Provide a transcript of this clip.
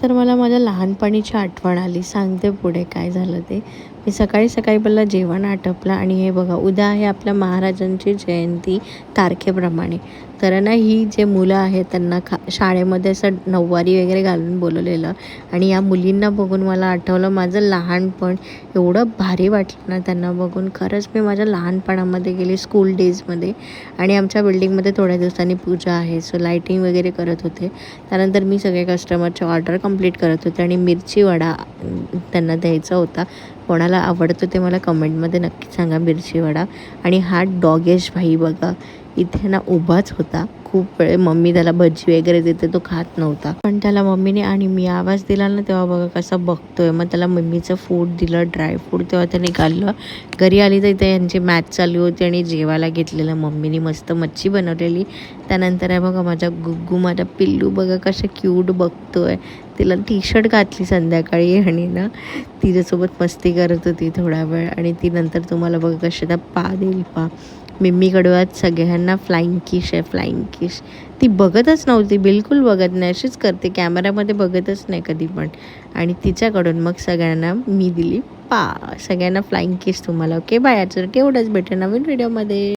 तर मला माझ्या लहानपणीची आठवण आली. सांगते पुढे काय झालं ते. मी सकाळी मला जेवण आटपलं आणि हे बघा उद्या आहे आपल्या महाराजांची जयंती तारखेप्रमाणे. तर ना ही जे मुलं आहेत त्यांना शाळेमध्ये असं नऊवारी वगैरे घालून बोलवलेलं आणि या मुलींना बघून मला आठवलं माझं लहानपण. एवढं भारी वाटलं ना त्यांना बघून. खरंच मी माझ्या लहानपणामध्ये गेली स्कूल डेजमध्ये आणि आमच्या बिल्डिंगमध्ये थोड्या दिवसांनी पूजा आहे. सो लाईटिंग वगैरे करत होते. त्यानंतर मी सगळे कस्टमरचे ऑर्डर कंप्लीट करत होते आणि मिरची वडा त्यांना द्यायचा होता. कोणाला आवडतो ते मला कमेंटमध्ये नक्की सांगा मिरची वडा. आणि हा डॉगेश भाई बघा इथे ना उभाच होता. खूप वेळ मम्मी त्याला भजी वगैरे देते तो खात नव्हता, पण त्याला मम्मीने आणि मी आवाज दिला ना तेव्हा बघा कसा बघतोय. मग त्याला मम्मीचं फूड दिलं, ड्रायफ्रूट, तेव्हा त्याने खाल्लं. घरी आली तर इथे यांची मॅच चालू होती आणि जेवायला घेतलेलं मम्मीने मस्त मच्छी बनवलेली. त्यानंतर आहे बघा माझा गुग्गू, माझा पिल्लू बघा कशा क्यूट बघतोय. तिला टी शर्ट घातली संध्याकाळी आणि ना तिच्यासोबत मस्ती करत होती थोडा वेळ. आणि ती नंतर तुम्हाला बघा कशा त्या पा देईल पा. मिम्मी कडव्यात सगळ्यांना फ्लाइंग किश आहे, फ्लाइंग किश. ती बघतच नव्हती, बिलकुल बघत नाही, अशीच करते, कॅमेऱ्यामध्ये बघतच नाही कधी पण. आणि तिच्याकडून मग सगळ्यांना मी दिली पा. सगळ्यांना फ्लाइंग किस तुम्हाला. ओके बाय, आजसाठी एवढंच, भेटेल नवीन व्हिडिओमध्ये.